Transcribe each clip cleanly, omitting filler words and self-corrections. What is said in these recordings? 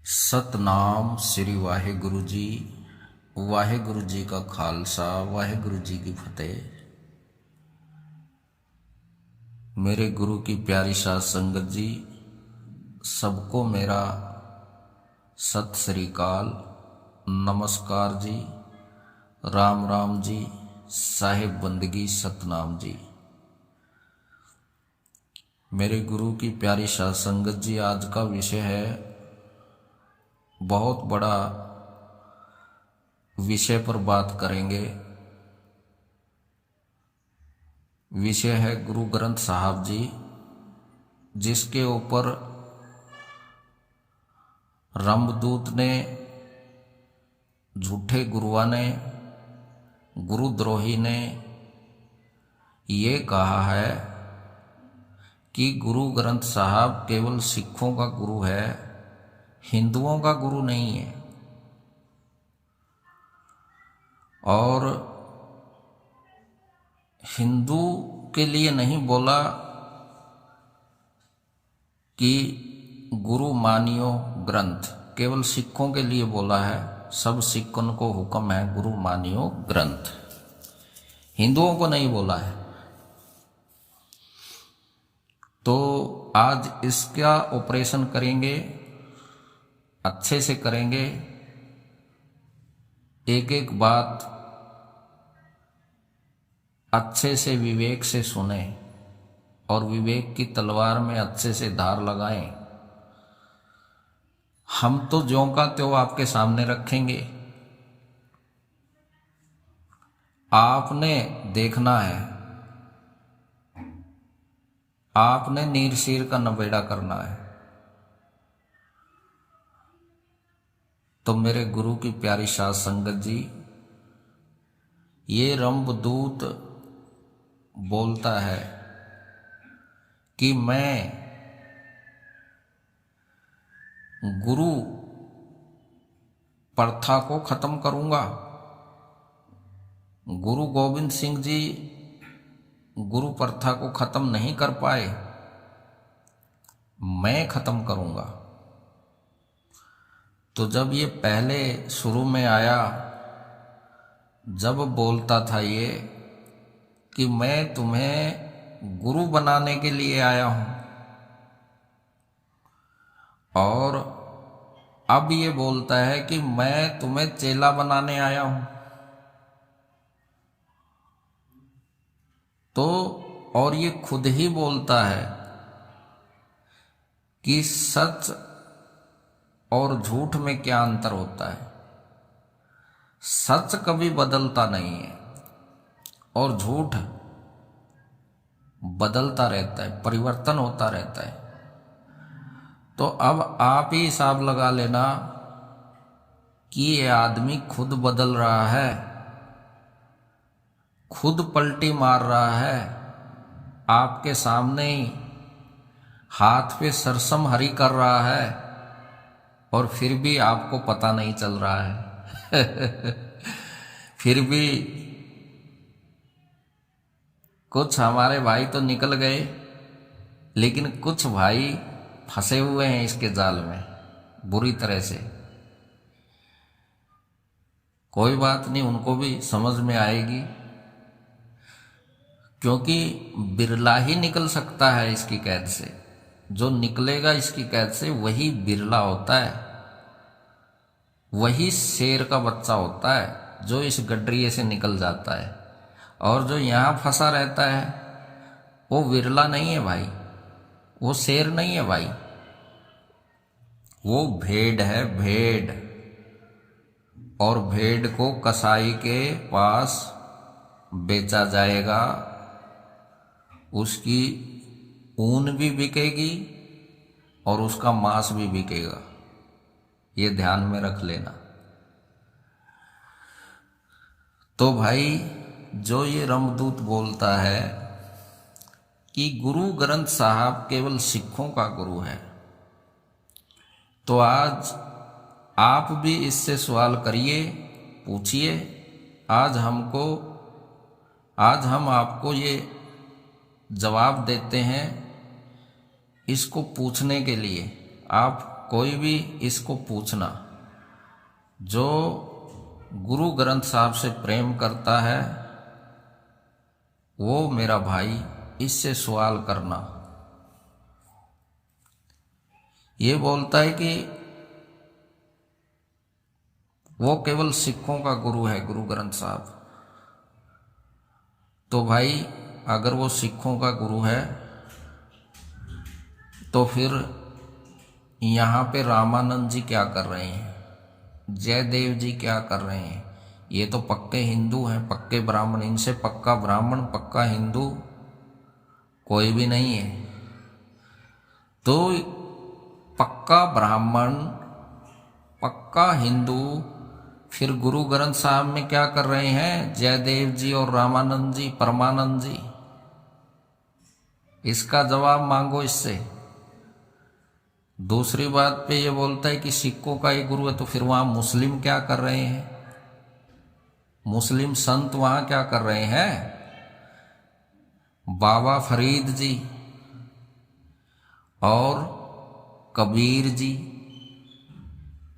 सतनाम श्री वाहेगुरु जी। वाहेगुरु जी का खालसा, वाहेगुरु जी की फतेह। मेरे गुरु की प्यारी साध संगत जी, सबको मेरा सत श्री अकाल, नमस्कार जी, राम राम जी, साहिब बंदगी सतनाम जी। मेरे गुरु की प्यारी साध संगत जी, आज का विषय है, बहुत बड़ा विषय पर बात करेंगे। विषय है गुरु ग्रंथ साहब जी, जिसके ऊपर रामदूत ने, झूठे गुरुआ ने, गुरुद्रोही ने ये कहा है कि गुरु ग्रंथ साहब केवल सिखों का गुरु है, हिंदुओं का गुरु नहीं है। और हिंदू के लिए नहीं बोला कि गुरु मानियो ग्रंथ, केवल सिखों के लिए बोला है। सब सिखों को हुक्म है गुरु मानियो ग्रंथ, हिंदुओं को नहीं बोला है। तो आज इसका ऑपरेशन करेंगे, अच्छे से करेंगे। एक एक बात अच्छे से विवेक से सुने और विवेक की तलवार में अच्छे से धार लगाएं। हम तो ज्यों का त्यों आपके सामने रखेंगे, आपने देखना है, आपने नीर शीर का नबेड़ा करना है। तो मेरे गुरु की प्यारी साध संगत जी, ये रंभदूत बोलता है कि मैं गुरु प्रथा को खत्म करूंगा। गुरु गोविंद सिंह जी गुरु प्रथा को खत्म नहीं कर पाए, मैं खत्म करूंगा। तो जब ये पहले शुरू में आया, जब बोलता था ये कि मैं तुम्हें गुरु बनाने के लिए आया हूं, और अब ये बोलता है कि मैं तुम्हें चेला बनाने आया हूं, तो और ये खुद ही बोलता है कि सच और झूठ में क्या अंतर होता है। सच कभी बदलता नहीं है और झूठ बदलता रहता है, परिवर्तन होता रहता है। तो अब आप ही हिसाब लगा लेना कि ये आदमी खुद बदल रहा है, खुद पलटी मार रहा है, आपके सामने ही हाथ पे सरसम हरी कर रहा है, और फिर भी आपको पता नहीं चल रहा है। फिर भी कुछ हमारे भाई तो निकल गए, लेकिन कुछ भाई फंसे हुए हैं इसके जाल में बुरी तरह से। कोई बात नहीं, उनको भी समझ में आएगी, क्योंकि बिरला ही निकल सकता है इसकी कैद से। जो निकलेगा इसकी कैद से वही बिरला होता है, वही शेर का बच्चा होता है जो इस गड्रिये से निकल जाता है। और जो यहां फंसा रहता है वो बिरला नहीं है भाई, वो शेर नहीं है भाई, वो भेड़ है, भेड़। और भेड़ को कसाई के पास बेचा जाएगा, उसकी ऊन भी बिकेगी और उसका मांस भी बिकेगा, ये ध्यान में रख लेना। तो भाई, जो ये रामदूत बोलता है कि गुरु ग्रंथ साहब केवल सिखों का गुरु है, तो आज आप भी इससे सवाल करिए, पूछिए। आज हम आपको ये जवाब देते हैं। इसको पूछने के लिए आप कोई भी इसको पूछना, जो गुरु ग्रंथ साहब से प्रेम करता है वो मेरा भाई, इससे सवाल करना। ये बोलता है कि वो केवल सिखों का गुरु है गुरु ग्रंथ साहब। तो भाई अगर वो सिखों का गुरु है तो फिर यहाँ पे रामानंद जी क्या कर रहे हैं, जयदेव जी क्या कर रहे हैं? ये तो पक्के हिंदू हैं, पक्के ब्राह्मण। इनसे पक्का ब्राह्मण, पक्का हिंदू कोई भी नहीं है। तो पक्का ब्राह्मण, पक्का हिंदू फिर गुरु ग्रंथ साहब में क्या कर रहे हैं? जयदेव जी और रामानंद जी, परमानंद जी। इसका जवाब मांगो इससे। दूसरी बात पे ये बोलता है कि सिखों का ही गुरु है, तो फिर वहां मुस्लिम क्या कर रहे हैं? मुस्लिम संत वहां क्या कर रहे हैं? बाबा फरीद जी और कबीर जी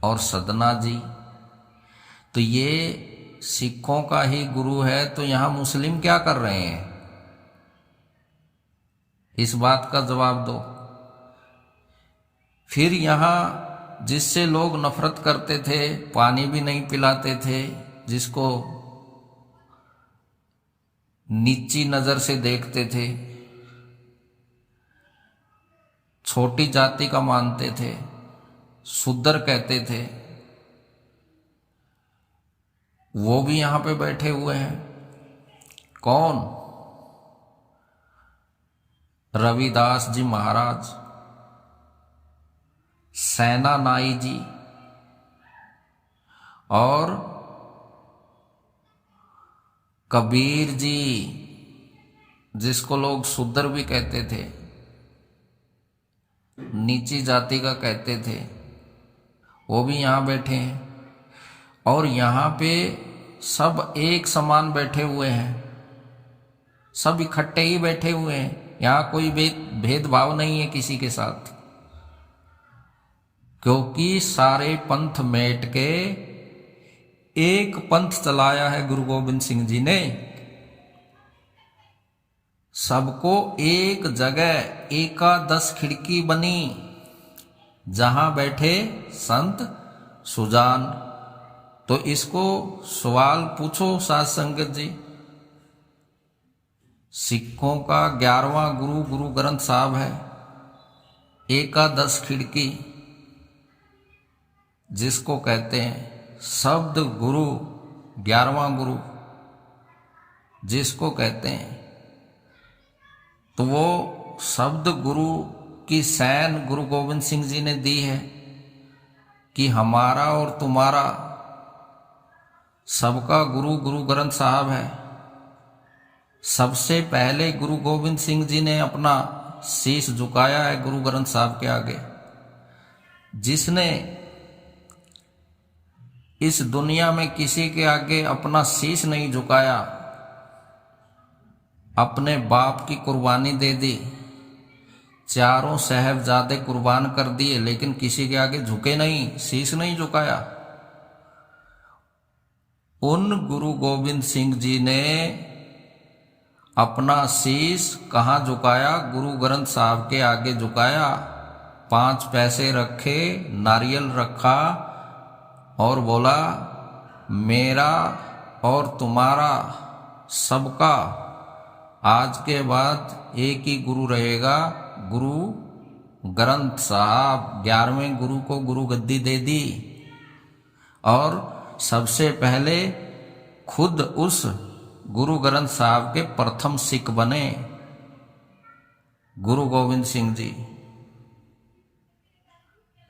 और सदना जी, तो ये सिखों का ही गुरु है, तो यहां मुस्लिम क्या कर रहे हैं? इस बात का जवाब दो। फिर यहां जिससे लोग नफरत करते थे, पानी भी नहीं पिलाते थे, जिसको नीची नजर से देखते थे, छोटी जाति का मानते थे, शूद्र कहते थे, वो भी यहां पे बैठे हुए हैं। कौन? रविदास जी महाराज, सेना नाई जी और कबीर जी, जिसको लोग शूद्र भी कहते थे, नीची जाति का कहते थे, वो भी यहां बैठे हैं। और यहां पे सब एक समान बैठे हुए हैं, सब इकट्ठे ही बैठे हुए हैं। यहां कोई भेदभाव नहीं है किसी के साथ, क्योंकि सारे पंथ मेट के एक पंथ चलाया है गुरु गोविंद सिंह जी ने। सबको एक जगह एकादश खिड़की बनी, जहां बैठे संत सुजान। तो इसको सवाल पूछो साध संगत जी। सिखों का 11वां गुरु गुरु ग्रंथ साहब है। एकादश खिड़की जिसको कहते हैं, शब्द गुरु 11वां गुरु जिसको कहते हैं, तो वो शब्द गुरु की सैन गुरु गोविंद सिंह जी ने दी है कि हमारा और तुम्हारा सबका गुरु गुरु ग्रंथ साहब है। सबसे पहले गुरु गोविंद सिंह जी ने अपना शीश झुकाया है गुरु ग्रंथ साहब के आगे। जिसने इस दुनिया में किसी के आगे अपना शीश नहीं झुकाया, अपने बाप की कुर्बानी दे दी, चारों साहिबजादे कुर्बान कर दिए, लेकिन किसी के आगे झुके नहीं, शीश नहीं झुकाया। उन गुरु गोविंद सिंह जी ने अपना शीश कहाँ झुकाया? गुरु ग्रंथ साहब के आगे झुकाया। 5 पैसे रखे, नारियल रखा और बोला, मेरा और तुम्हारा सबका आज के बाद एक ही गुरु रहेगा, गुरु ग्रंथ साहब। 11वें गुरु को गुरु गद्दी दे दी और सबसे पहले खुद उस गुरु ग्रंथ साहब के प्रथम सिख बने गुरु गोविंद सिंह जी।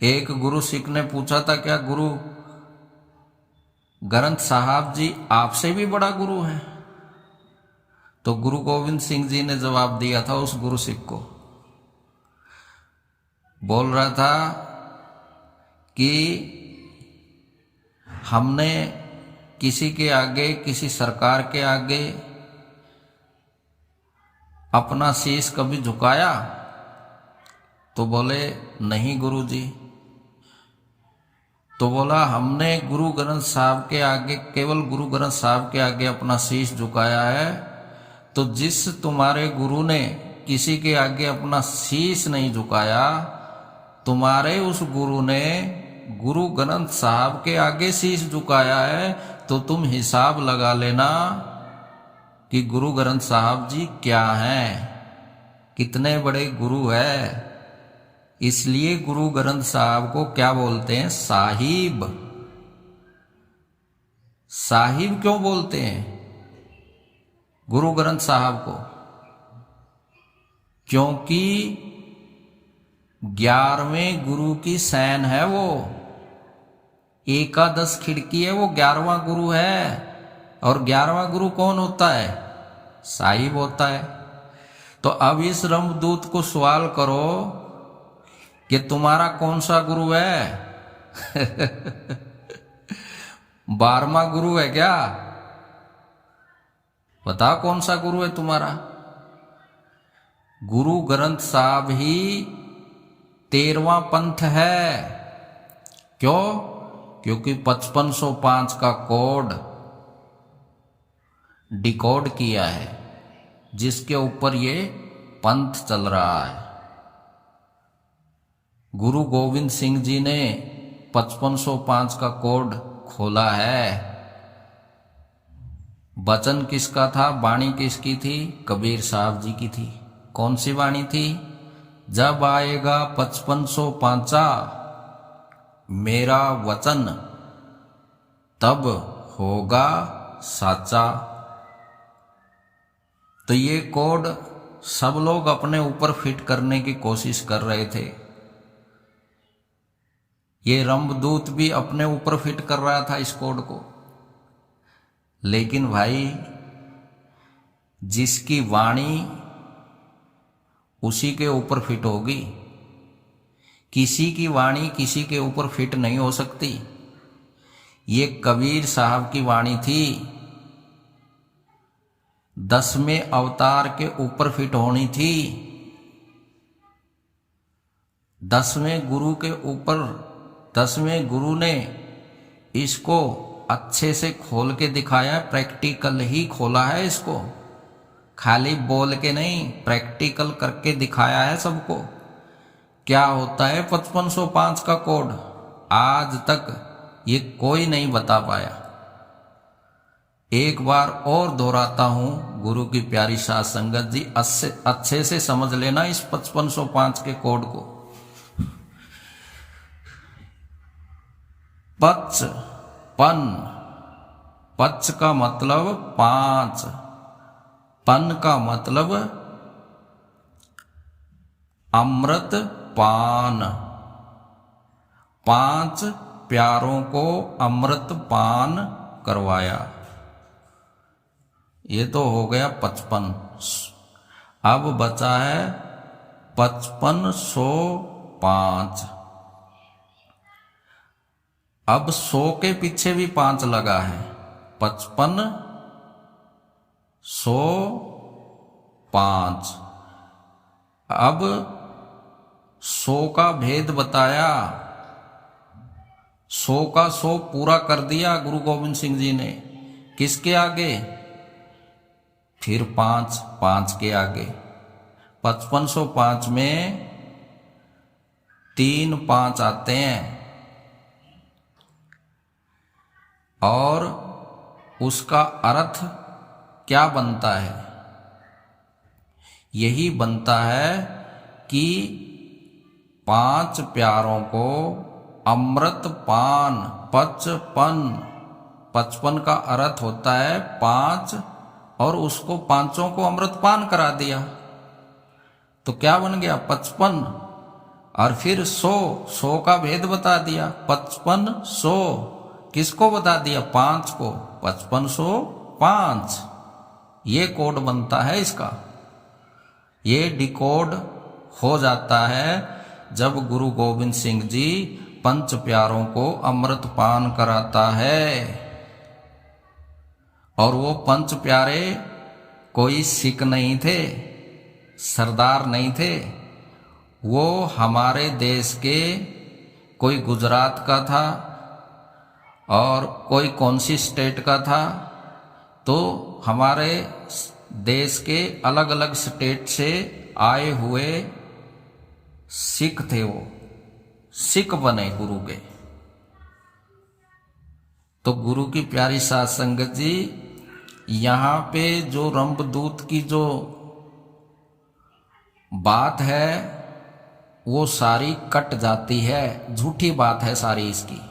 एक गुरु सिख ने पूछा था, क्या गुरु ग्रंथ साहब जी आपसे भी बड़ा गुरु है? तो गुरु गोविंद सिंह जी ने जवाब दिया था उस गुरु सिख को। बोल रहा था कि हमने किसी के आगे, किसी सरकार के आगे अपना शीश कभी झुकाया? तो बोले, नहीं गुरुजी, तो बोला हमने गुरु ग्रंथ साहब के आगे, केवल गुरु ग्रंथ साहब के आगे अपना शीश झुकाया है। तो जिस तुम्हारे गुरु ने किसी के आगे अपना शीश नहीं झुकाया, तुम्हारे उस गुरु ने गुरु ग्रंथ साहब के आगे शीश झुकाया है। तो तुम हिसाब लगा लेना कि गुरु ग्रंथ साहब जी क्या हैं, कितने बड़े गुरु है। इसलिए गुरु ग्रंथ साहब को क्या बोलते हैं? साहिब। साहिब क्यों बोलते हैं गुरु ग्रंथ साहब को? क्योंकि 11वें गुरु की सैन है वो, एकादश खिड़की है वो, 11वां गुरु है। और 11वां गुरु कौन होता है? साहिब होता है। तो अब इस रमदूत को सवाल करो कि तुम्हारा कौन सा गुरु है? 12वां गुरु है क्या? बताओ कौन सा गुरु है तुम्हारा? गुरु ग्रंथ साहब ही 13वां पंथ है। क्यों? क्योंकि 5505 का कोड डिकोड किया है, जिसके ऊपर ये पंथ चल रहा है। गुरु गोविंद सिंह जी ने 5505 का कोड खोला है। वचन किसका था? वाणी किसकी थी? कबीर साहब जी की थी। कौन सी वाणी थी? जब आएगा 5505 मेरा वचन, तब होगा साचा। तो ये कोड सब लोग अपने ऊपर फिट करने की कोशिश कर रहे थे। ये रमदूत भी अपने ऊपर फिट कर रहा था इस कोड को। लेकिन भाई, जिसकी वाणी उसी के ऊपर फिट होगी। किसी की वाणी किसी के ऊपर फिट नहीं हो सकती। ये कबीर साहब की वाणी थी, 10वें अवतार के ऊपर फिट होनी थी। 10वें गुरु के ऊपर, 10वें गुरु ने इसको अच्छे से खोल के दिखाया है, प्रैक्टिकल ही खोला है इसको, खाली बोल के नहीं, प्रैक्टिकल करके दिखाया है सबको। क्या होता है 5505 का कोड? आज तक ये कोई नहीं बता पाया। एक बार और दोहराता हूं, गुरु की प्यारी साध संगत जी, अच्छे से समझ लेना इस 5505 के कोड को। पच पन, पच का मतलब 5, पन का मतलब अमृत पान। 5 प्यारों को अमृत पान करवाया। ये तो हो गया 55। अब बचा है 5505। अब 100 के पीछे भी 5 लगा है, 5505। अब 100 का भेद बताया, 100 का 100 पूरा कर दिया गुरु गोविंद सिंह जी ने। किसके आगे? फिर 5 के आगे। 5505 में 3 5 आते हैं और उसका अर्थ क्या बनता है? यही बनता है कि 5 प्यारों को अमृत पान। 55 का अर्थ होता है 5, और उसको 5 को अमृत पान करा दिया तो क्या बन गया? 55। और फिर 100 का भेद बता दिया। 5500 किसको बता दिया? 5 को। 5505 ये कोड बनता है इसका। ये डिकोड हो जाता है जब गुरु गोविंद सिंह जी 5 प्यारों को अमृत पान कराता है। और वो 5 प्यारे कोई सिख नहीं थे, सरदार नहीं थे। वो हमारे देश के कोई गुजरात का था, और कोई कौन सी स्टेट का था, तो हमारे देश के अलग अलग स्टेट से आए हुए सिख थे, वो सिख बने गुरु के। तो गुरु की प्यारी साध संगत जी, यहाँ पे जो रंभदूत की जो बात है वो सारी कट जाती है, झूठी बात है सारी इसकी।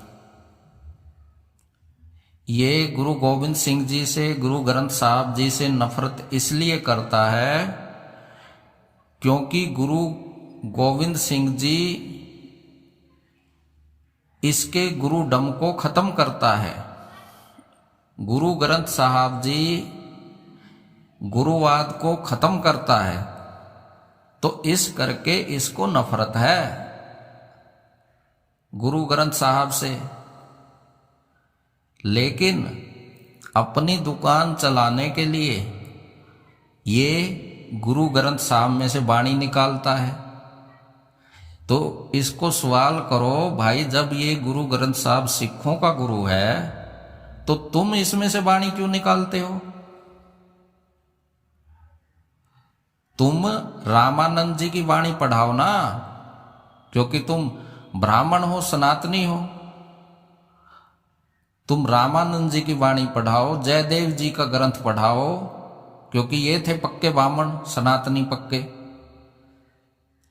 ये गुरु गोविंद सिंह जी से, गुरु ग्रंथ साहब जी से नफरत इसलिए करता है क्योंकि गुरु गोविंद सिंह जी इसके गुरुडम को खत्म करता है। गुरु ग्रंथ साहब जी गुरुवाद को खत्म करता है, तो इस करके इसको नफरत है गुरु ग्रंथ साहब से। लेकिन अपनी दुकान चलाने के लिए ये गुरु ग्रंथ साहब में से वाणी निकालता है। तो इसको सवाल करो, भाई जब ये गुरु ग्रंथ साहब सिखों का गुरु है तो तुम इसमें से वाणी क्यों निकालते हो? तुम रामानंद जी की वाणी पढ़ाओ ना, क्योंकि तुम ब्राह्मण हो, सनातनी हो। तुम रामानंद जी की वाणी पढ़ाओ, जयदेव जी का ग्रंथ पढ़ाओ, क्योंकि ये थे पक्के ब्राह्मण, सनातनी पक्के।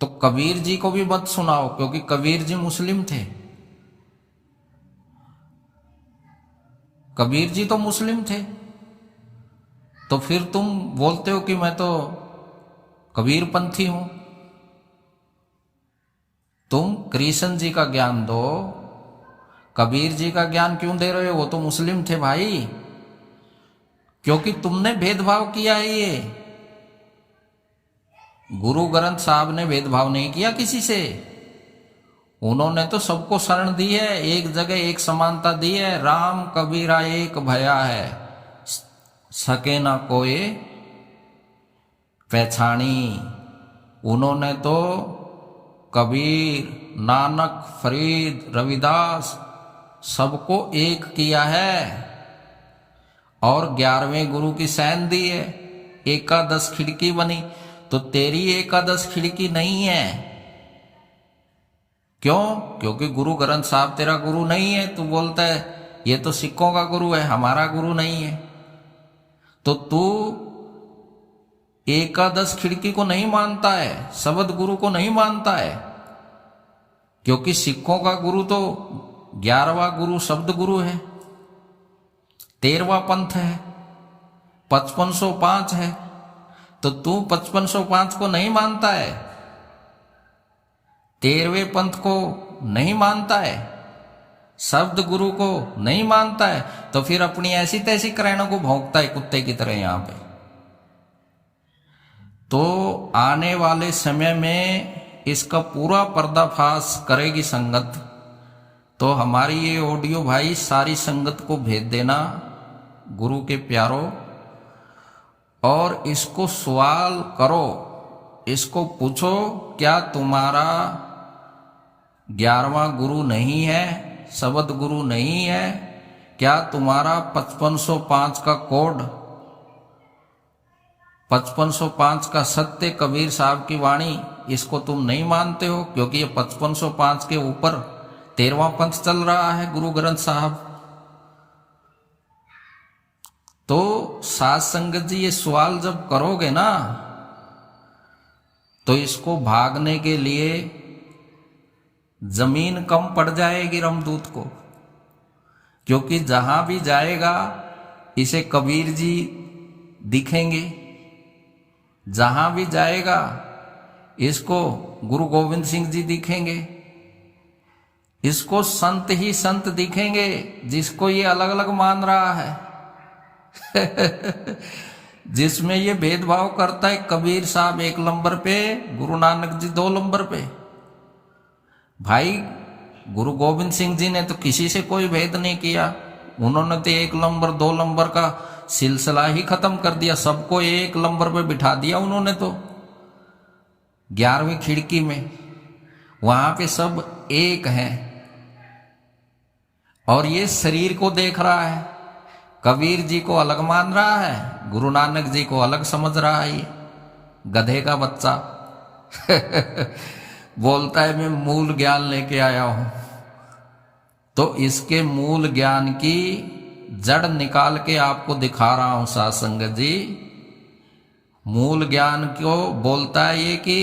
तो कबीर जी को भी मत सुनाओ, क्योंकि कबीर जी मुस्लिम थे। कबीर जी तो मुस्लिम थे, तो फिर तुम बोलते हो कि मैं तो कबीरपंथी हूं। तुम कृष्ण जी का ज्ञान दो, कबीर जी का ज्ञान क्यों दे रहे हो? वो तो मुस्लिम थे भाई, क्योंकि तुमने भेदभाव किया है। ये गुरु ग्रंथ साहब ने भेदभाव नहीं किया किसी से, उन्होंने तो सबको शरण दी है, एक जगह एक समानता दी है। राम कबीरा एक भया है, सके ना कोई पहचानी। उन्होंने तो कबीर, नानक, फरीद, रविदास सबको एक किया है और 11वें गुरु की सैन दी है। एकादश खिड़की बनी, तो तेरी एकादश खिड़की नहीं है। क्यों? क्योंकि गुरु ग्रंथ साहब तेरा गुरु नहीं है। तू बोलता है ये तो सिखों का गुरु है, हमारा गुरु नहीं है। तो तू एकादश खिड़की को नहीं मानता है, शब्द गुरु को नहीं मानता है, क्योंकि सिखों का गुरु तो 11वां गुरु शब्द गुरु है, 13वां पंथ है, 5505 है। तो तू 5505 को नहीं मानता है, 13वें पंथ को नहीं मानता है, शब्द गुरु को नहीं मानता है, तो फिर अपनी ऐसी तैसी करैनों को भौंकता है कुत्ते की तरह यहां पे। तो आने वाले समय में इसका पूरा पर्दाफाश करेगी संगत। तो हमारी ये ऑडियो भाई सारी संगत को भेज देना गुरु के प्यारो, और इसको सवाल करो, इसको पूछो क्या तुम्हारा 11वां गुरु नहीं है, शब्द गुरु नहीं है? क्या तुम्हारा 5505 का कोड, 5505 का सत्य कबीर साहब की वाणी, इसको तुम नहीं मानते हो? क्योंकि ये 5505 के ऊपर 13वां पंथ चल रहा है, गुरु ग्रंथ साहब। तो साध संगत जी ये सवाल जब करोगे ना, तो इसको भागने के लिए जमीन कम पड़ जाएगी रमदूत को, क्योंकि जहां भी जाएगा इसे कबीर जी दिखेंगे, जहां भी जाएगा इसको गुरु गोविंद सिंह जी दिखेंगे, इसको संत ही संत दिखेंगे, जिसको ये अलग अलग मान रहा है। जिसमें ये भेदभाव करता है, कबीर साहब 1 नंबर पे, गुरु नानक जी 2 नंबर पे। भाई गुरु गोविंद सिंह जी ने तो किसी से कोई भेद नहीं किया, उन्होंने तो 1 नंबर 2 नंबर का सिलसिला ही खत्म कर दिया, सबको 1 नंबर पे बिठा दिया उन्होंने। तो 11वीं खिड़की में वहां पे सब एक हैं, और ये शरीर को देख रहा है। कबीर जी को अलग मान रहा है, गुरु नानक जी को अलग समझ रहा है। ये गधे का बच्चा बोलता है मैं मूल ज्ञान लेके आया हूं। तो इसके मूल ज्ञान की जड़ निकाल के आपको दिखा रहा हूं साध संगत जी। मूल ज्ञान को बोलता है ये कि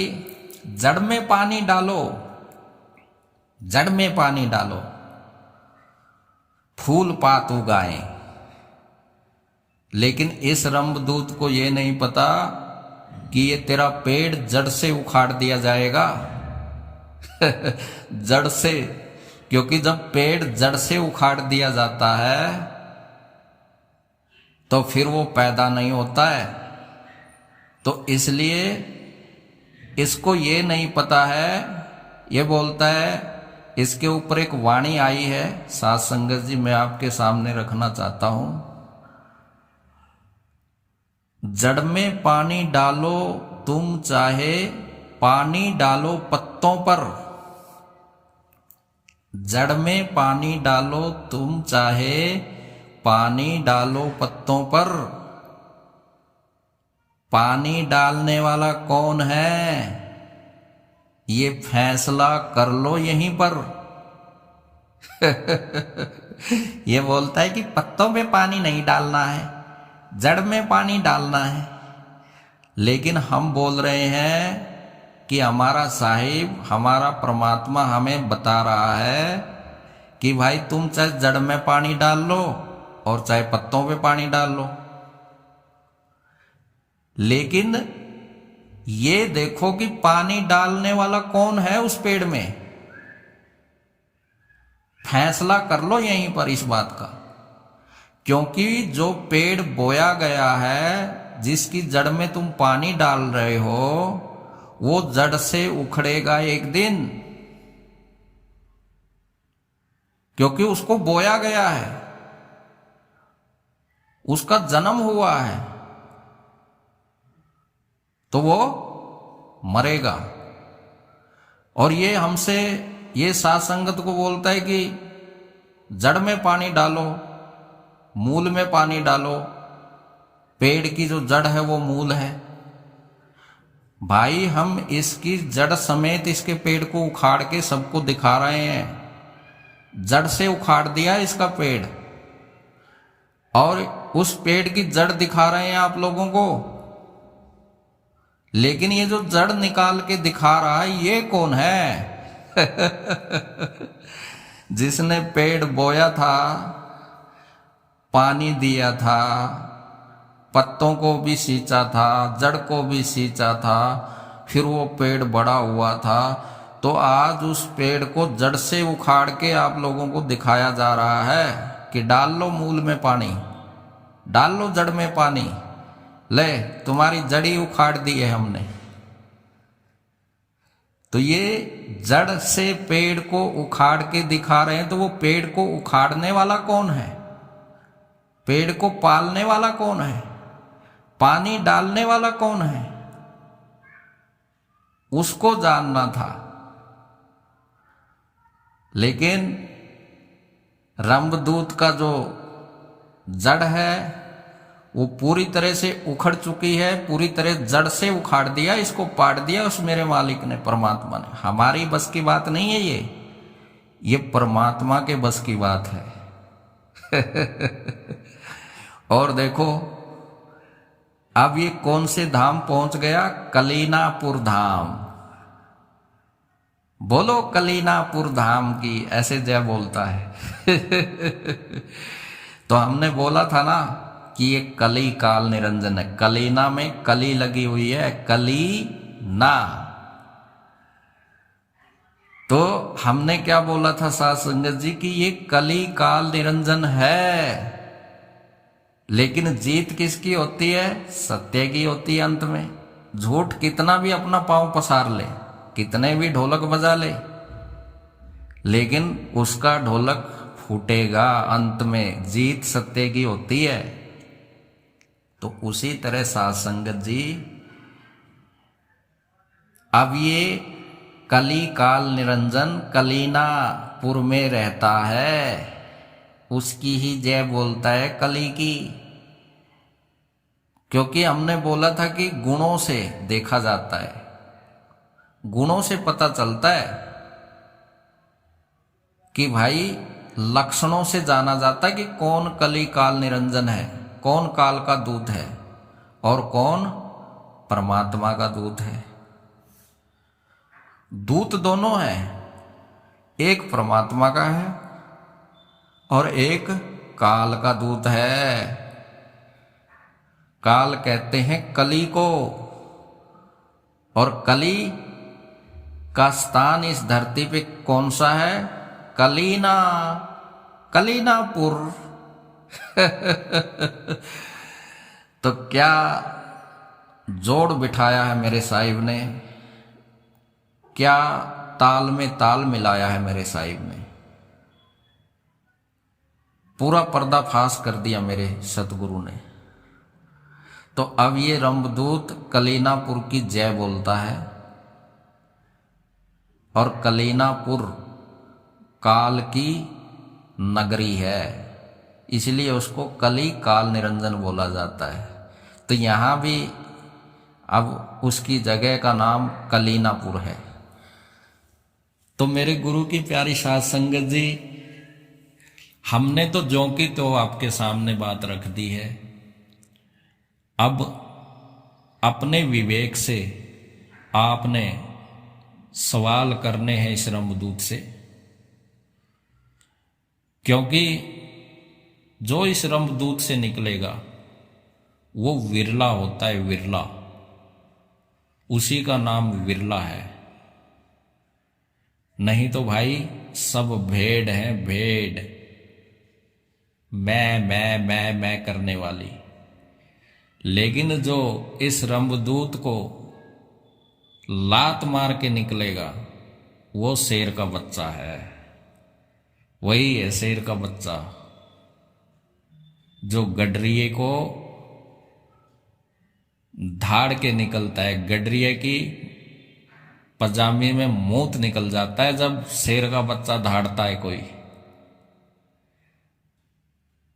जड़ में पानी डालो, जड़ में पानी डालो, फूल पात उगाएं। लेकिन इस रंभदूत को ये नहीं पता कि ये तेरा पेड़ जड़ से उखाड़ दिया जाएगा जड़ से, क्योंकि जब पेड़ जड़ से उखाड़ दिया जाता है तो फिर वो पैदा नहीं होता है। तो इसलिए इसको ये नहीं पता है। ये बोलता है, इसके ऊपर एक वाणी आई है साध संगत जी, मैं आपके सामने रखना चाहता हूं। जड़ में पानी डालो तुम चाहे पानी डालो पत्तों पर, जड़ में पानी डालो तुम चाहे पानी डालो पत्तों पर। पानी डालने वाला कौन है, ये फैसला कर लो यहीं पर ये बोलता है कि पत्तों पे पानी नहीं डालना है, जड़ में पानी डालना है। लेकिन हम बोल रहे हैं कि हमारा साहिब, हमारा परमात्मा हमें बता रहा है कि भाई तुम चाहे जड़ में पानी डाल लो और चाहे पत्तों पे पानी डाल लो। लेकिन ये देखो कि पानी डालने वाला कौन है उस पेड़ में, फैसला कर लो यहीं पर इस बात का। क्योंकि जो पेड़ बोया गया है, जिसकी जड़ में तुम पानी डाल रहे हो, वो जड़ से उखड़ेगा एक दिन, क्योंकि उसको बोया गया है, उसका जन्म हुआ है, तो वो मरेगा। और ये हमसे, ये साध संगत को बोलता है कि जड़ में पानी डालो, मूल में पानी डालो। पेड़ की जो जड़ है वो मूल है। भाई हम इसकी जड़ समेत इसके पेड़ को उखाड़ के सबको दिखा रहे हैं। जड़ से उखाड़ दिया इसका पेड़ और उस पेड़ की जड़ दिखा रहे हैं आप लोगों को। लेकिन ये जो जड़ निकाल के दिखा रहा है, ये कौन है जिसने पेड़ बोया था, पानी दिया था, पत्तों को भी सींचा था, जड़ को भी सींचा था, फिर वो पेड़ बड़ा हुआ था। तो आज उस पेड़ को जड़ से उखाड़ के आप लोगों को दिखाया जा रहा है कि डाल लो मूल में पानी, डाल लो जड़ में पानी, ले तुम्हारी जड़ी उखाड़ दी है हमने। तो ये जड़ से पेड़ को उखाड़ के दिखा रहे हैं। तो वो पेड़ को उखाड़ने वाला कौन है, पेड़ को पालने वाला कौन है, पानी डालने वाला कौन है, उसको जानना था। लेकिन रंभदूत का जो जड़ है वो पूरी तरह से उखड़ चुकी है, पूरी तरह जड़ से उखाड़ दिया, इसको पाट दिया उस मेरे मालिक ने, परमात्मा ने। हमारी बस की बात नहीं है ये परमात्मा के बस की बात है और देखो अब ये कौन से धाम पहुंच गया, कलीनापुर धाम। बोलो कलीनापुर धाम की, ऐसे जय बोलता है तो हमने बोला था ना कि ये कली काल निरंजन है। कलीना में कली लगी हुई है, कलीना। तो हमने क्या बोला था साध संगत जी कि ये कली काल निरंजन है, लेकिन जीत किसकी होती है, सत्य की होती है अंत में। झूठ कितना भी अपना पांव पसार ले, कितने भी ढोलक बजा ले, लेकिन उसका ढोलक फूटेगा अंत में। जीत सत्य की होती है। तो उसी तरह साध संगत जी अब ये कली काल निरंजन कलीनापुर में रहता है। उसकी ही जय बोलता है कली की। क्योंकि हमने बोला था कि गुणों से देखा जाता है, गुणों से पता चलता है कि भाई लक्षणों से जाना जाता है कि कौन कली काल निरंजन है, कौन काल का दूत है और कौन परमात्मा का दूत है। दूत दोनों हैं, एक परमात्मा का है और एक काल का दूत है। काल कहते हैं कली को, और कली का स्थान इस धरती पे कौन सा है? कलीना, कलीनापुर। तो क्या जोड़ बिठाया है मेरे साहिब ने, क्या ताल में ताल मिलाया है मेरे साहिब ने। पूरा पर्दाफाश कर दिया मेरे सतगुरु ने। तो अब ये रंभदूत कलीनापुर की जय बोलता है, और कलीनापुर काल की नगरी है, इसलिए उसको कली काल निरंजन बोला जाता है। तो यहाँ भी अब उसकी जगह का नाम कलीनापुर है। तो मेरे गुरु की प्यारी साध संगत जी, हमने तो ज्यों की तो आपके सामने बात रख दी है। अब अपने विवेक से आपने सवाल करने हैं इस रंभदूत से, क्योंकि जो इस रंभदूत से निकलेगा वो विरला होता है, विरला, उसी का नाम विरला है। नहीं तो भाई सब भेड़ हैं, भेड़, मैं करने वाली। लेकिन जो इस रंभदूत को लात मार के निकलेगा वो शेर का बच्चा है, वही है शेर का बच्चा, जो गडरिये को धाड़ के निकलता है। गडरिये की पजामे में मूत निकल जाता है जब शेर का बच्चा धाड़ता है कोई।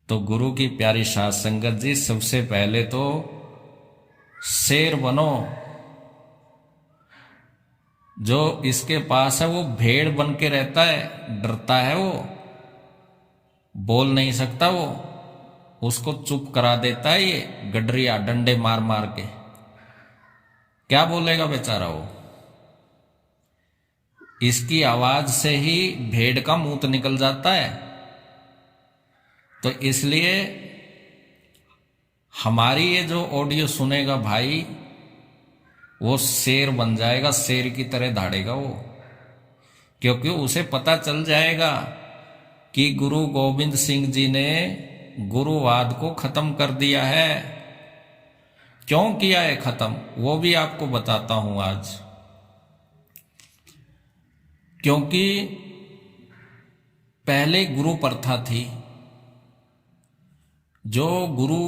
तो गुरु की प्यारी साध संगत जी, सबसे पहले तो शेर बनो। जो इसके पास है वो भेड़ बन के रहता है, डरता है, वो बोल नहीं सकता, वो उसको चुप करा देता है ये गडरिया डंडे मार मार के। क्या बोलेगा बेचारा वो? इसकी आवाज से ही भेड़ का मूत निकल जाता है। तो इसलिए हमारी ये जो ऑडियो सुनेगा भाई, वो शेर बन जाएगा, शेर की तरह धाड़ेगा वो, क्योंकि उसे पता चल जाएगा कि गुरु गोविंद सिंह जी ने गुरुवाद को खत्म कर दिया है। क्यों किया है खत्म, वो भी आपको बताता हूं आज। क्योंकि पहले गुरु प्रथा थी, जो गुरु,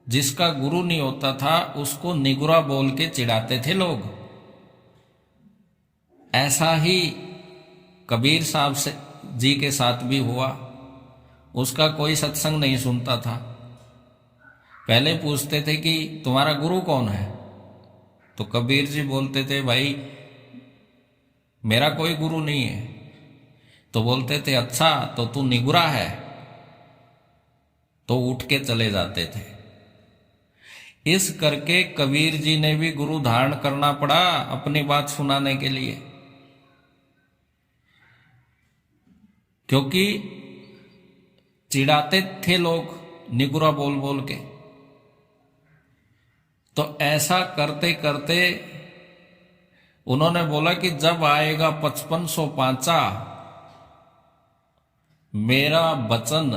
जिसका गुरु नहीं होता था उसको निगुरा बोल के चिढ़ाते थे लोग। ऐसा ही कबीर साहब से जी के साथ भी हुआ। उसका कोई सत्संग नहीं सुनता था। पहले पूछते थे कि तुम्हारा गुरु कौन है, तो कबीर जी बोलते थे भाई मेरा कोई गुरु नहीं है। तो बोलते थे अच्छा तो तू निगुरा है, तो उठ के चले जाते थे। इस करके कबीर जी ने भी गुरु धारण करना पड़ा अपनी बात सुनाने के लिए, क्योंकि चिढ़ाते थे लोग निगुरा बोल बोल के। तो ऐसा करते करते उन्होंने बोला कि जब आएगा 5505 मेरा वचन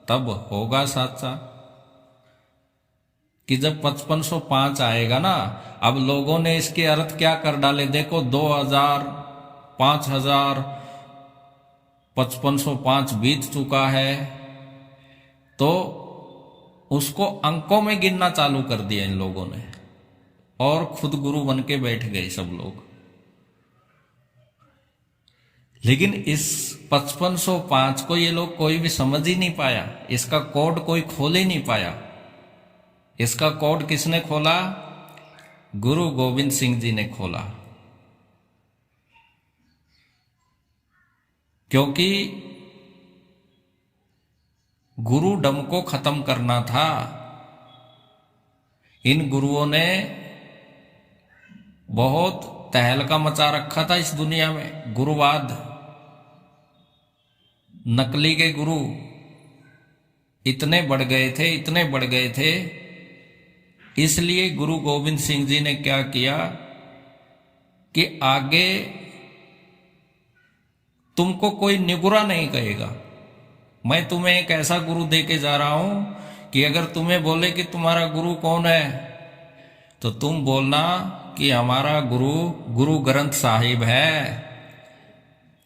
तब होगा साचा। कि जब 5505 आएगा ना, अब लोगों ने इसके अर्थ क्या कर डाले देखो, 2000, 5000, 5505 बीत चुका है, तो उसको अंकों में गिनना चालू कर दिया इन लोगों ने, और खुद गुरु बन के बैठ गए सब लोग। लेकिन इस 5505 को ये लोग कोई भी समझ ही नहीं पाया, इसका कोड कोई खोल ही नहीं पाया। इसका कोड किसने खोला? गुरु गोविंद सिंह जी ने खोला। क्योंकि गुरु डम को खत्म करना था। इन गुरुओं ने बहुत तहलका मचा रखा था इस दुनिया में। गुरुवाद, नकली के गुरु इतने बढ़ गए थे, इतने बढ़ गए थे। इसलिए गुरु गोविंद सिंह जी ने क्या किया कि आगे तुमको कोई निगुरा नहीं कहेगा। मैं तुम्हें एक ऐसा गुरु दे के जा रहा हूं कि अगर तुम्हें बोले कि तुम्हारा गुरु कौन है, तो तुम बोलना कि हमारा गुरु गुरु ग्रंथ साहिब है।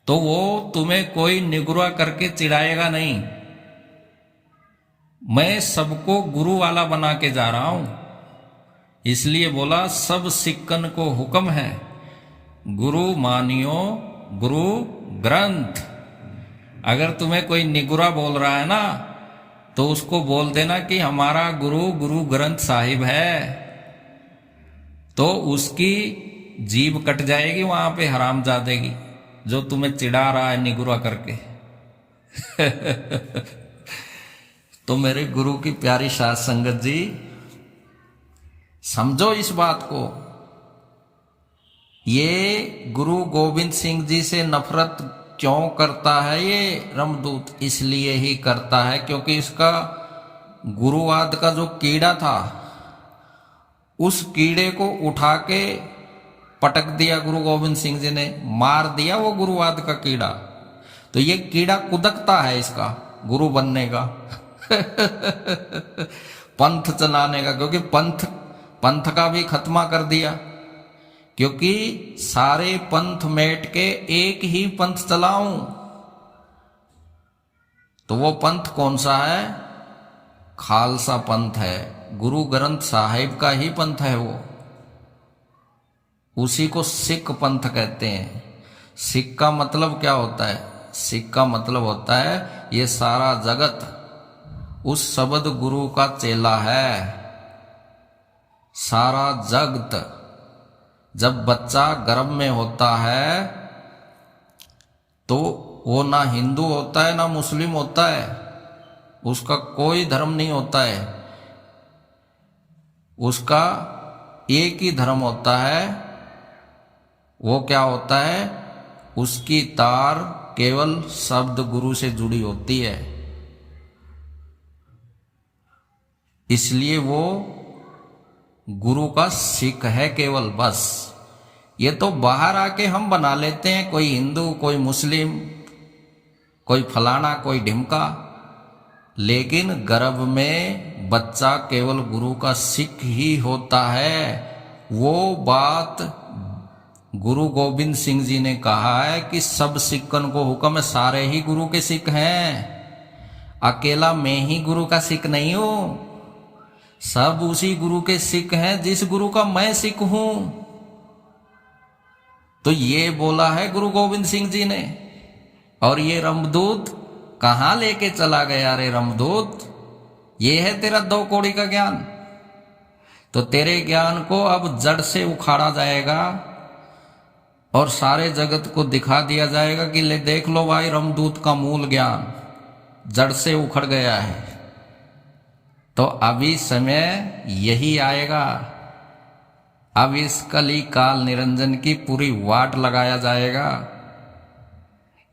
तो वो तुम्हें कोई निगुरा करके चिढ़ाएगा नहीं। मैं सबको गुरु वाला बना के जा रहा हूं। इसलिए बोला सब सिक्कन को हुक्म है, गुरु मानियो गुरु ग्रंथ। अगर तुम्हें कोई निगुरा बोल रहा है ना, तो उसको बोल देना कि हमारा गुरु गुरु ग्रंथ साहिब है। तो उसकी जीभ कट जाएगी वहां पे हरामजादे की, जो तुम्हें चिढ़ा रहा है निगुरा करके। तो मेरे गुरु की प्यारी साध संगत जी, समझो इस बात को। ये गुरु गोविंद सिंह जी से नफरत क्यों करता है ये रमदूत? इसलिए ही करता है क्योंकि इसका गुरुवाद का जो कीड़ा था, उस कीड़े को उठा के पटक दिया गुरु गोविंद सिंह जी ने, मार दिया वो गुरुवाद का कीड़ा। तो ये कीड़ा कुदकता है इसका गुरु बनने का, पंथ चलाने का। क्योंकि पंथ का भी खत्मा कर दिया। क्योंकि सारे पंथ मेट के एक ही पंथ चलाऊं, तो वो पंथ कौन सा है? खालसा पंथ है। गुरु ग्रंथ साहिब का ही पंथ है वो। उसी को सिख पंथ कहते हैं। सिख का मतलब क्या होता है? सिख का मतलब होता है ये सारा जगत उस शब्द गुरु का चेला है। सारा जगत। जब बच्चा गर्भ में होता है तो वो ना हिंदू होता है ना मुस्लिम होता है, उसका कोई धर्म नहीं होता है। उसका एक ही धर्म होता है। वो क्या होता है? उसकी तार केवल शब्द गुरु से जुड़ी होती है। इसलिए वो गुरु का सिख है केवल, बस। ये तो बाहर आके हम बना लेते हैं, कोई हिंदू, कोई मुस्लिम, कोई फलाना, कोई ढिमका। लेकिन गर्भ में बच्चा केवल गुरु का सिख ही होता है। वो बात गुरु गोविंद सिंह जी ने कहा है कि सब सिखन को हुक्म है, सारे ही गुरु के सिख हैं। अकेला मैं ही गुरु का सिख नहीं हूं। सब उसी गुरु के सिख हैं जिस गुरु का मैं सिख हूं। तो ये बोला है गुरु गोविंद सिंह जी ने। और ये रमदूत कहां लेके चला गया? रे रमदूत, ये है तेरा 2 कौड़ी का ज्ञान। तो तेरे ज्ञान को अब जड़ से उखाड़ा जाएगा और सारे जगत को दिखा दिया जाएगा कि ले देख लो भाई, रमदूत का मूल ज्ञान जड़ से उखड़ गया है। तो अभी समय यही आएगा। अब इस कली काल निरंजन की पूरी वाट लगाया जाएगा।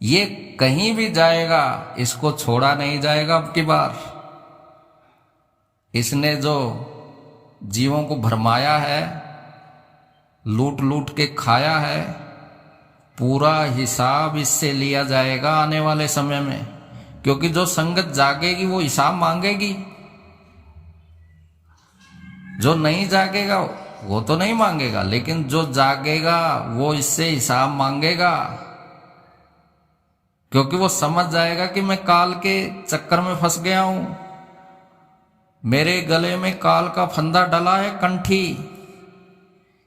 ये कहीं भी जाएगा, इसको छोड़ा नहीं जाएगा अब की बार। इसने जो जीवों को भरमाया है, लूट लूट के खाया है, पूरा हिसाब इससे लिया जाएगा आने वाले समय में। क्योंकि जो संगत जागेगी वो हिसाब मांगेगी। जो नहीं जागेगा वो तो नहीं मांगेगा, लेकिन जो जागेगा वो इससे हिसाब मांगेगा। क्योंकि वो समझ जाएगा कि मैं काल के चक्कर में फंस गया हूं। मेरे गले में काल का फंदा डला है, कंठी।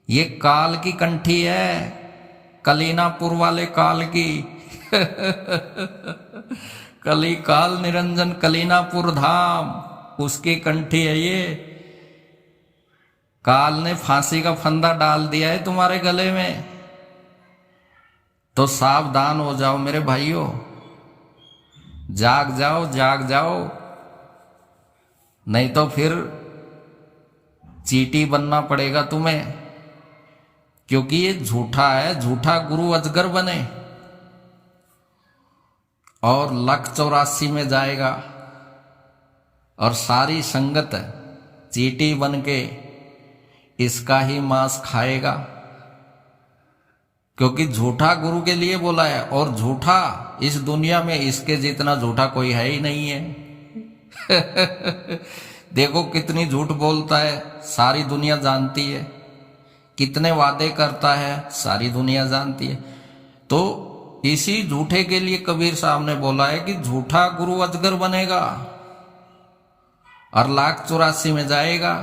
ये काल की कंठी है, कलीनापुर वाले काल की। कली काल निरंजन कलीनापुर धाम, उसकी कंठी है ये। काल ने फांसी का फंदा डाल दिया है तुम्हारे गले में, तो सावधान हो जाओ मेरे भाइयों, जाग जाओ जाग जाओ, नहीं तो फिर चींटी बनना पड़ेगा तुम्हें, क्योंकि ये झूठा है, झूठा गुरु अजगर बने और 184 में जाएगा और सारी संगत चींटी बन के इसका ही मांस खाएगा, क्योंकि झूठा गुरु के लिए बोला है, और झूठा इस दुनिया में इसके जितना झूठा कोई है ही नहीं है। देखो कितनी झूठ बोलता है, सारी दुनिया जानती है, कितने वादे करता है, सारी दुनिया जानती है। तो इसी झूठे के लिए कबीर साहब ने बोला है कि झूठा गुरु अजगर बनेगा और 184 में जाएगा।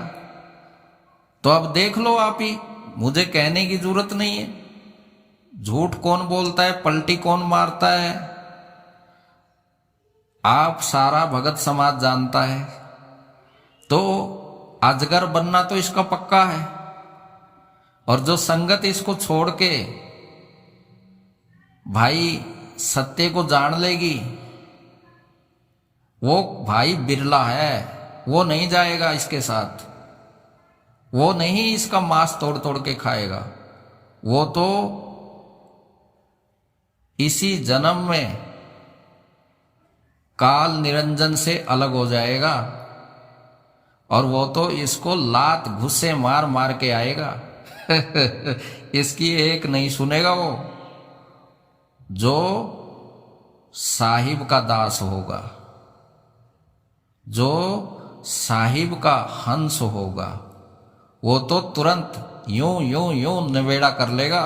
तो अब देख लो आप ही, मुझे कहने की जरूरत नहीं है, झूठ कौन बोलता है, पलटी कौन मारता है, आप सारा भगत समाज जानता है। तो अजगर बनना तो इसका पक्का है, और जो संगत इसको छोड़ के भाई सत्य को जान लेगी, वो भाई बिरला है, वो नहीं जाएगा इसके साथ, वो नहीं इसका मांस तोड़ तोड़ के खाएगा, वो तो इसी जन्म में काल निरंजन से अलग हो जाएगा, और वो तो इसको लात घुस्से मार मार के आएगा। इसकी एक नहीं सुनेगा वो, जो साहिब का दास होगा, जो साहिब का हंस होगा, वो तो तुरंत यूं यूं यूं निबेड़ा कर लेगा,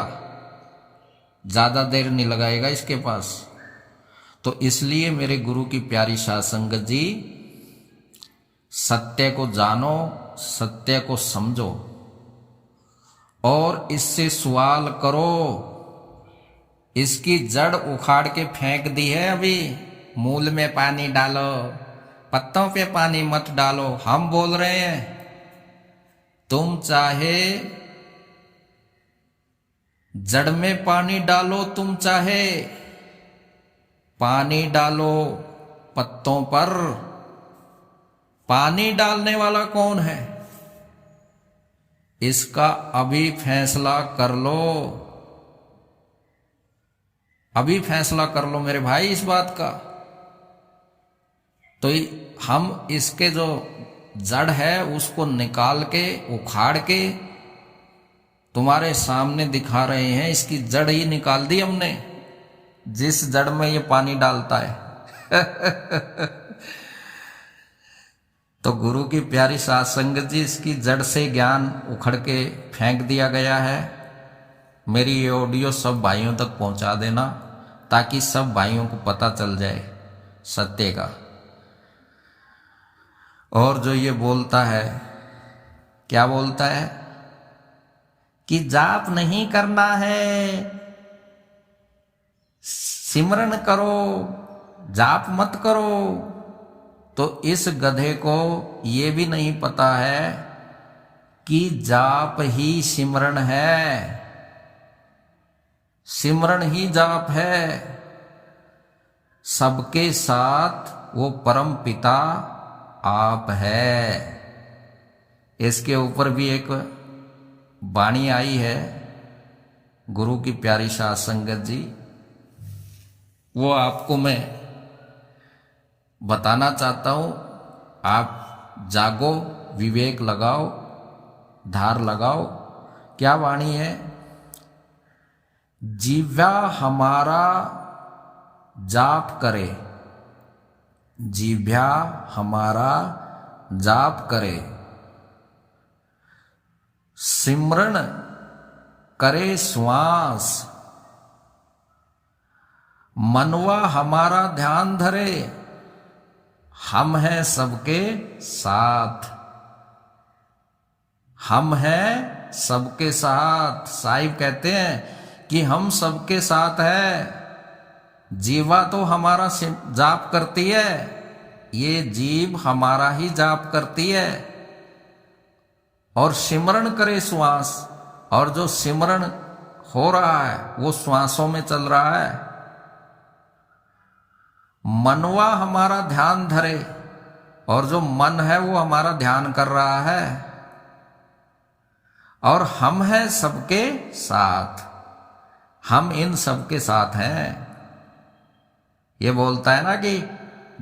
ज्यादा देर नहीं लगाएगा इसके पास। तो इसलिए मेरे गुरु की प्यारी साध संगत जी, सत्य को जानो, सत्य को समझो और इससे सवाल करो। इसकी जड़ उखाड़ के फेंक दी है अभी, मूल में पानी डालो, पत्तों पे पानी मत डालो। हम बोल रहे हैं, तुम चाहे जड़ में पानी डालो, तुम चाहे पानी डालो पत्तों पर, पानी डालने वाला कौन है, इसका अभी फैसला कर लो, अभी फैसला कर लो मेरे भाई इस बात का। तो हम इसके जो जड़ है उसको निकाल के उखाड़ के तुम्हारे सामने दिखा रहे हैं। इसकी जड़ ही निकाल दी हमने, जिस जड़ में ये पानी डालता है। तो गुरु की प्यारी साध संगत जी, इसकी जड़ से ज्ञान उखड़ के फेंक दिया गया है। मेरी ये ऑडियो सब भाइयों तक पहुंचा देना, ताकि सब भाइयों को पता चल जाए सत्य का। और जो ये बोलता है, क्या बोलता है कि जाप नहीं करना है, सिमरन करो, जाप मत करो, तो इस गधे को ये भी नहीं पता है कि जाप ही सिमरन है, सिमरन ही जाप है। सबके साथ वो परम पिता आप है। इसके ऊपर भी एक वाणी आई है गुरु की प्यारी साध संगत जी, वो आपको मैं बताना चाहता हूं। आप जागो, विवेक लगाओ, धार लगाओ। क्या वाणी है? जीव्या हमारा जाप करे, जीव्या हमारा जाप करे, सिमरन करे श्वास, मनवा हमारा ध्यान धरे, हम हैं सबके साथ, हम हैं सबके साथ। साहिब कहते हैं कि हम सबके साथ हैं, जीवा तो हमारा जाप करती है, ये जीव हमारा ही जाप करती है और सिमरण करे श्वास, और जो सिमरण हो रहा है वो श्वासों में चल रहा है। मनवा हमारा ध्यान धरे, और जो मन है वो हमारा ध्यान कर रहा है, और हम हैं सबके साथ, हम इन सबके साथ हैं। ये बोलता है ना कि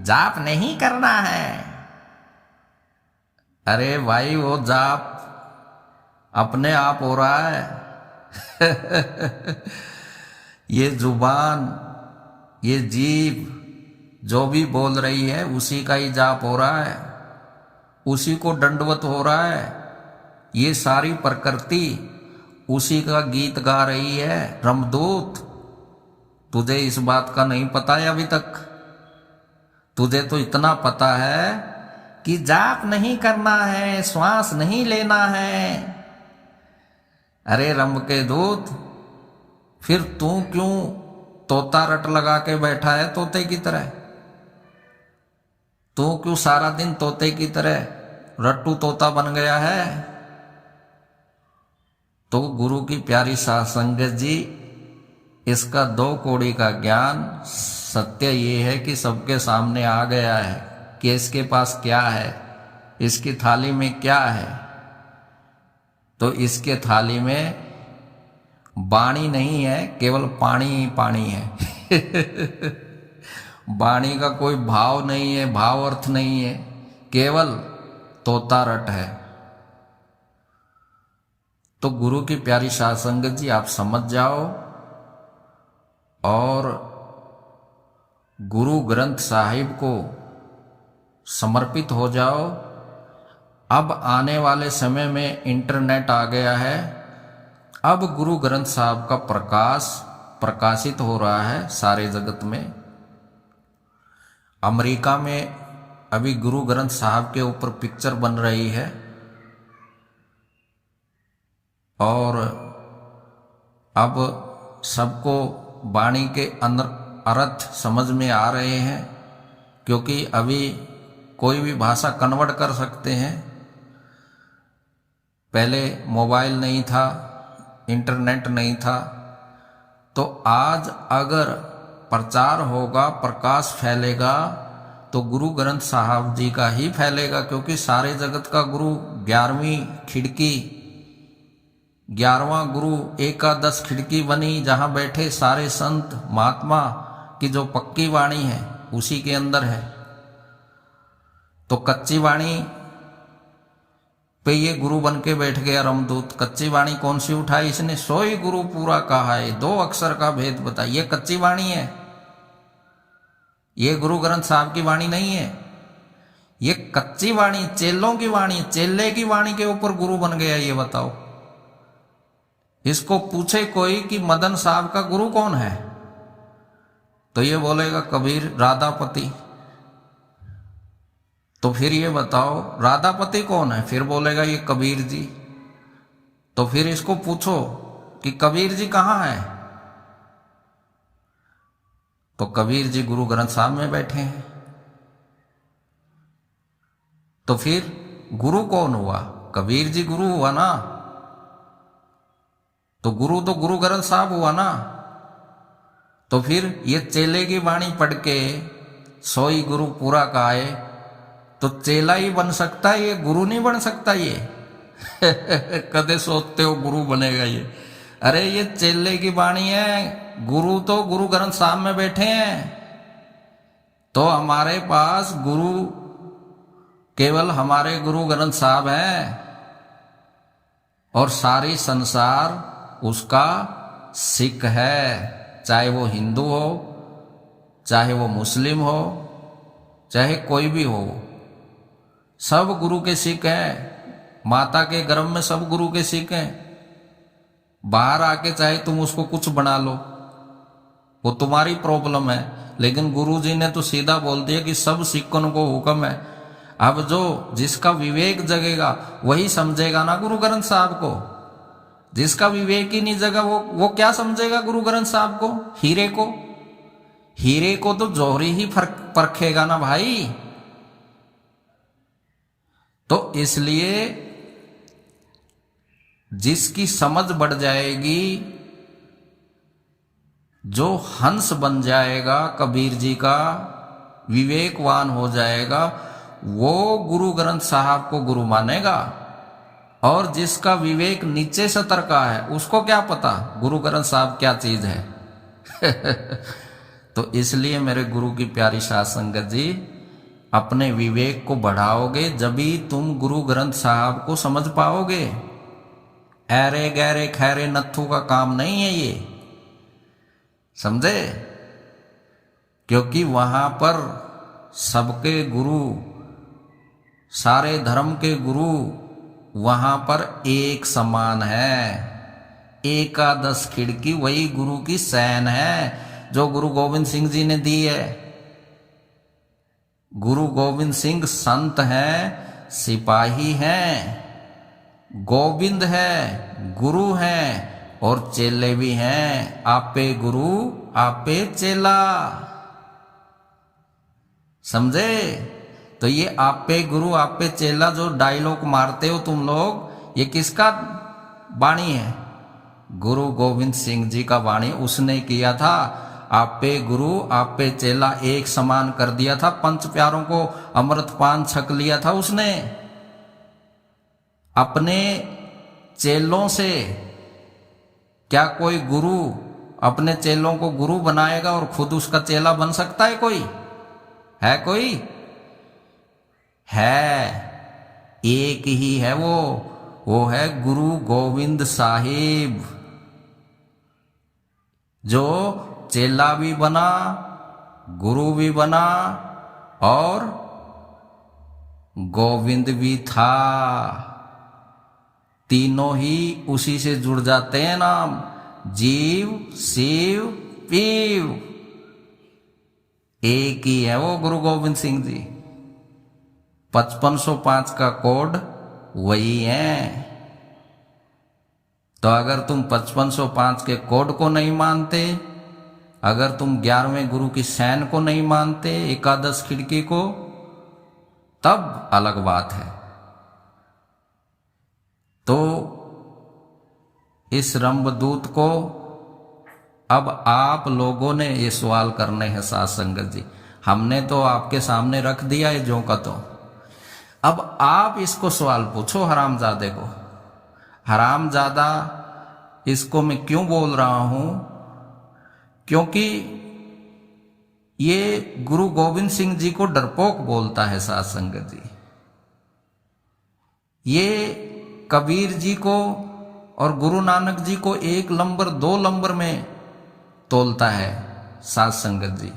जाप नहीं करना है, अरे भाई वो जाप अपने आप हो रहा है। ये जुबान, ये जीभ जो भी बोल रही है उसी का ही जाप हो रहा है, उसी को दंडवत हो रहा है। ये सारी प्रकृति उसी का गीत गा रही है। रमदूत, तुझे इस बात का नहीं पता है अभी तक? तुझे तो इतना पता है कि जाप नहीं करना है, श्वास नहीं लेना है। अरे रंभ के दूत, फिर तू क्यों तोता रट लगा के बैठा है तोते की तरह? तू क्यों सारा दिन तोते की तरह रट्टू तोता बन गया है? तो गुरु की प्यारी साध संगत जी, इसका 2 कौड़ी का ज्ञान सत्य ये है कि सबके सामने आ गया है कि इसके पास क्या है, इसकी थाली में क्या है। तो इसके थाली में वाणी नहीं है, केवल पानी ही पानी है। वाणी का कोई भाव नहीं है, भाव अर्थ नहीं है, केवल तोता रट है। तो गुरु की प्यारी साध संगत जी, आप समझ जाओ और गुरु ग्रंथ साहिब को समर्पित हो जाओ। अब आने वाले समय में इंटरनेट आ गया है, अब गुरु ग्रंथ साहब का प्रकाशित हो रहा है सारे जगत में। अमेरिका में अभी गुरु ग्रंथ साहब के ऊपर पिक्चर बन रही है, और अब सबको वाणी के अंदर अर्थ समझ में आ रहे हैं, क्योंकि अभी कोई भी भाषा कन्वर्ट कर सकते हैं। पहले मोबाइल नहीं था, इंटरनेट नहीं था, तो आज अगर प्रचार होगा, प्रकाश फैलेगा, तो गुरु ग्रंथ साहब जी का ही फैलेगा, क्योंकि सारे जगत का गुरु 11वीं खिड़की, 11वां गुरु एकादश खिड़की बनी, जहां बैठे सारे संत महात्मा की जो पक्की वाणी है उसी के अंदर है। तो कच्ची वाणी पे ये गुरु बन के बैठ गया रमदूत। कच्ची वाणी कौन सी उठाई इसने? सोई गुरु पूरा कहा है, 2 अक्षर का भेद बताइए। ये कच्ची वाणी है, ये गुरु ग्रंथ साहब की वाणी नहीं है। ये कच्ची वाणी, चेलों की वाणी, चेले की वाणी के ऊपर गुरु बन गया। ये बताओ, इसको पूछे कोई कि मदन साहब का गुरु कौन है, तो ये बोलेगा कबीर राधापति। तो फिर ये बताओ राधापति कौन है, फिर बोलेगा ये कबीर जी। तो फिर इसको पूछो कि कबीर जी कहाँ है, तो कबीर जी गुरु ग्रंथ साहब में बैठे हैं। तो फिर गुरु कौन हुआ? कबीर जी गुरु हुआ ना, तो गुरु ग्रंथ साहब हुआ ना। तो फिर ये चेले की वाणी पढ़ के सोई गुरु पूरा कहाए, तो चेला ही बन सकता है, ये गुरु नहीं बन सकता। ये कदे सोचते हो गुरु बनेगा ये? अरे ये चेले की वाणी है, गुरु तो गुरु ग्रंथ साहब में बैठे हैं। तो हमारे पास गुरु केवल हमारे गुरु ग्रंथ साहब हैं, और सारी संसार उसका सिख है, चाहे वो हिंदू हो, चाहे वो मुस्लिम हो, चाहे कोई भी हो, सब गुरु के सिख हैं। माता के गर्भ में सब गुरु के सिख हैं। बाहर आके चाहे तुम उसको कुछ बना लो, वो तुम्हारी प्रॉब्लम है, लेकिन गुरु जी ने तो सीधा बोल दिया कि सब सिखों को हुक्म है। अब जो जिसका विवेक जगेगा वही समझेगा ना गुरु ग्रंथ साहब को। जिसका विवेक ही नहीं जगा वो क्या समझेगा गुरु ग्रंथ साहब को? हीरे को? हीरे को तो जौहरी ही परखेगा ना भाई। तो इसलिए जिसकी समझ बढ़ जाएगी, जो हंस बन जाएगा कबीर जी का, विवेकवान हो जाएगा, वो गुरु ग्रंथ साहब को गुरु मानेगा। और जिसका विवेक नीचे सतर का है, उसको क्या पता गुरु ग्रंथ साहब क्या चीज है। तो इसलिए मेरे गुरु की प्यारी साध संगत जी, अपने विवेक को बढ़ाओगे जभी तुम गुरु ग्रंथ साहब को समझ पाओगे। ऐरे गहरे खैरे नत्थू का काम नहीं है ये, समझे? क्योंकि वहां पर सबके गुरु, सारे धर्म के गुरु वहां पर एक समान है। एकादश खिड़की वही गुरु की सैन है जो गुरु गोविंद सिंह जी ने दी है। गुरु गोविंद सिंह संत हैं, सिपाही हैं, गोविंद है, गुरु हैं और चेले भी हैं। आपे गुरु आपे चेला, समझे? तो ये आपे गुरु आपे चेला जो डायलॉग मारते हो तुम लोग, ये किसका वाणी है? गुरु गोविंद सिंह जी का वाणी। उसने किया था, आपे गुरु आपे चेला एक समान कर दिया था। पंच प्यारों को अमृतपान छक लिया था उसने। अपने चेलों से क्या कोई गुरु अपने चेलों को गुरु बनाएगा और खुद उसका चेला बन सकता है? कोई है? कोई है? एक ही है वो है गुरु गोविंद साहिब, जो चेला भी बना, गुरु भी बना और गोविंद भी था। तीनों ही उसी से जुड़ जाते हैं नाम, जीव शिव पीव। एक ही है वो गुरु गोविंद सिंह जी। 5505 का कोड वही है। तो अगर तुम 5505 के कोड को नहीं मानते, अगर तुम 11वें गुरु की सैन को नहीं मानते, एकादश खिड़की को, तब अलग बात है। तो इस रंभदूत को अब आप लोगों ने ये सवाल करने हैं साध संगत जी। हमने तो आपके सामने रख दिया है जो का तो। अब आप इसको सवाल पूछो हरामजादे को। हरामजादा इसको मैं क्यों बोल रहा हूं? क्योंकि ये गुरु गोविंद सिंह जी को डरपोक बोलता है साध संगत जी। ये कबीर जी को और गुरु नानक जी को 1 नंबर 2 नंबर में तोलता है साध संगत जी।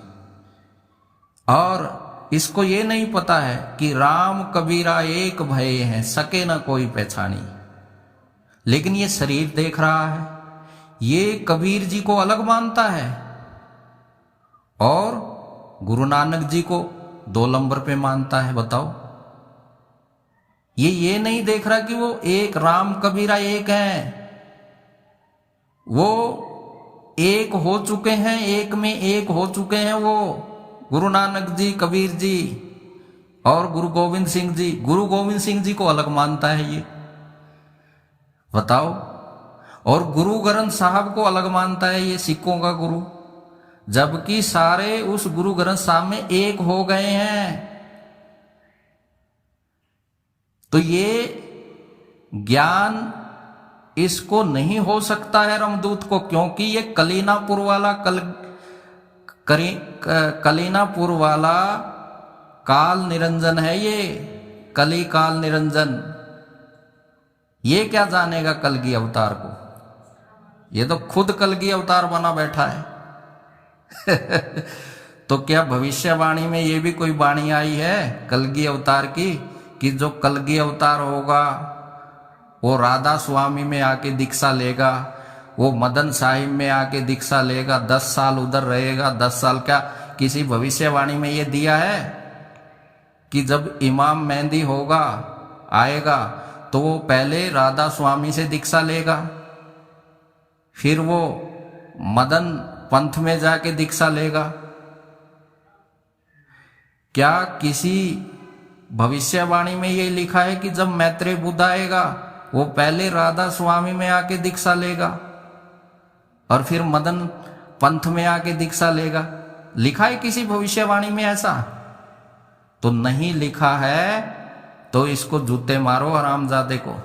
और इसको ये नहीं पता है कि राम कबीरा एक भय हैं, सके ना कोई पहचानी। लेकिन ये शरीर देख रहा है, ये कबीर जी को अलग मानता है और गुरु नानक जी को 2 नंबर पे मानता है। बताओ, ये नहीं देख रहा कि वो एक राम कबीरा एक है। वो एक हो चुके हैं, एक में एक हो चुके हैं वो गुरु नानक जी, कबीर जी और गुरु गोविंद सिंह जी। गुरु गोविंद सिंह जी को अलग मानता है ये, बताओ। और गुरु ग्रंथ साहब को अलग मानता है ये, सिखों का गुरु, जबकि सारे उस गुरु ग्रंथ साहब में एक हो गए हैं। तो ये ज्ञान इसको नहीं हो सकता है रमदूत को, क्योंकि ये कलीनापुर वाला कलीनापुर वाला काल निरंजन है। ये कली काल निरंजन, ये क्या जानेगा कलगी अवतार को? ये तो खुद कलगी अवतार बना बैठा है। तो क्या भविष्यवाणी में ये भी कोई वाणी आई है कलगी अवतार की, कि जो कलगी अवतार होगा वो राधा स्वामी में आके दीक्षा लेगा, वो मदन साहिब में आके दीक्षा लेगा, 10 साल उधर रहेगा, 10 साल क्या? किसी भविष्यवाणी में ये दिया है कि जब इमाम मेहंदी होगा, आएगा, तो वो पहले राधा स्वामी से दीक्षा लेगा, फिर वो मदन पंथ में जाके दीक्षा लेगा, क्या किसी भविष्यवाणी में ये लिखा है कि जब मैत्रेय बुद्ध आएगा वो पहले राधा स्वामी में आके दीक्षा लेगा और फिर मदन पंथ में आके दीक्षा लेगा? लिखा है किसी भविष्यवाणी में ऐसा? तो नहीं लिखा है तो इसको जूते मारो हरामजादे को।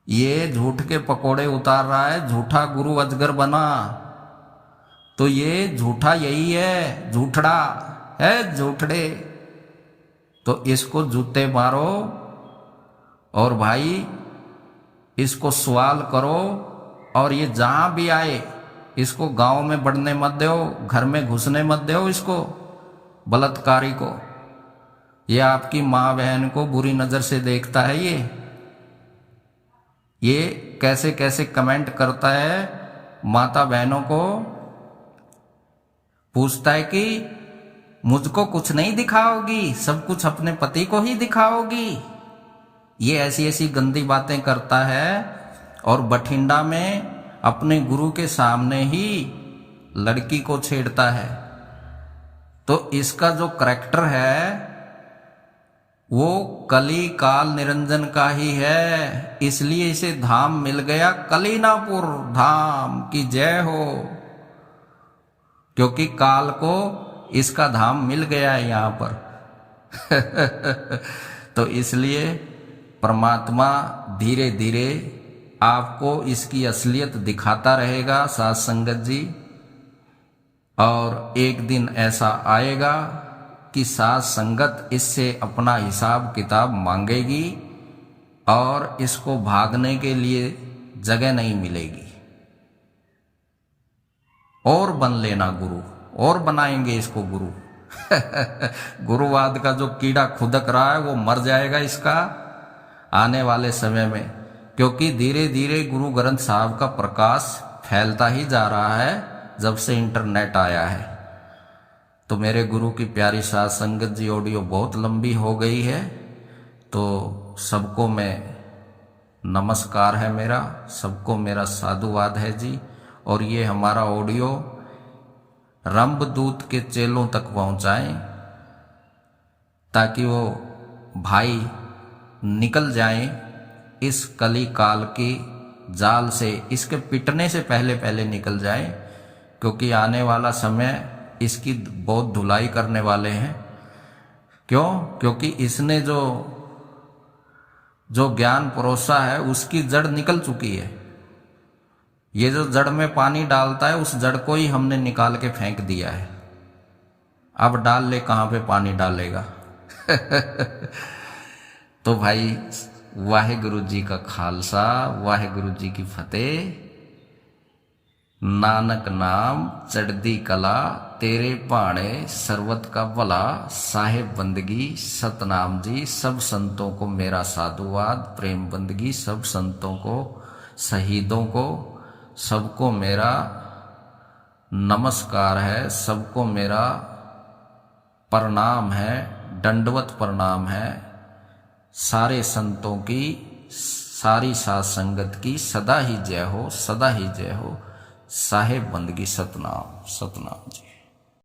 ये झूठ के पकोड़े उतार रहा है, झूठा गुरु अजगर बना। तो ये झूठा यही है, झूठड़ा है, झूठड़े। तो इसको जूते मारो और भाई इसको सवाल करो, और ये जहां भी आए इसको गांव में बढ़ने मत दो, घर में घुसने मत दो, इसको बलात्कारी को। ये आपकी माँ बहन को बुरी नजर से देखता है। ये कैसे कैसे कमेंट करता है, माता बहनों को पूछता है कि मुझको कुछ नहीं दिखाओगी, सब कुछ अपने पति को ही दिखाओगी। ये ऐसी ऐसी गंदी बातें करता है और बठिंडा में अपने गुरु के सामने ही लड़की को छेड़ता है। तो इसका जो करैक्टर है वो कली काल निरंजन का ही है, इसलिए इसे धाम मिल गया। कलीनापुर धाम की जय हो, क्योंकि काल को इसका धाम मिल गया है यहां पर। तो इसलिए परमात्मा धीरे धीरे आपको इसकी असलियत दिखाता रहेगा साध संगत जी। और एक दिन ऐसा आएगा कि साध संगत इससे अपना हिसाब किताब मांगेगी और इसको भागने के लिए जगह नहीं मिलेगी। और बन लेना गुरु, और बनाएंगे इसको गुरु। गुरुवाद का जो कीड़ा खुदक रहा है वो मर जाएगा इसका आने वाले समय में, क्योंकि धीरे धीरे गुरु ग्रंथ साहब का प्रकाश फैलता ही जा रहा है जब से इंटरनेट आया है। तो मेरे गुरु की प्यारी साध संगत जी, ऑडियो बहुत लंबी हो गई है, तो सबको मैं नमस्कार है मेरा, सबको मेरा साधुवाद है जी। और ये हमारा ऑडियो रंभदूत के चेलों तक पहुंचाएं ताकि वो भाई निकल जाएं इस कली काल की जाल से, इसके पिटने से पहले पहले निकल जाएं, क्योंकि आने वाला समय इसकी बहुत धुलाई करने वाले हैं। क्यों? क्योंकि इसने जो ज्ञान परोसा है उसकी जड़ निकल चुकी है। ये जो जड़ में पानी डालता है उस जड़ को ही हमने निकाल के फेंक दिया है। अब डाल ले, कहां पे पानी डालेगा? तो भाई वाहेगुरु जी का खालसा, वाहेगुरु जी की फतेह। नानक नाम चढ़दी कला, तेरे भाणे सर्वत का भला। साहेब बंदगी सतनाम जी, सब संतों को मेरा साधुवाद, प्रेम बंदगी सब संतों को, शहीदों को, सबको मेरा नमस्कार है, सबको मेरा प्रणाम है, दंडवत प्रणाम है। सारे संतों की, सारी साध संगत की सदा ही जय हो, सदा ही जय हो। साहेब बंदगी सतनाम, सतनाम जी।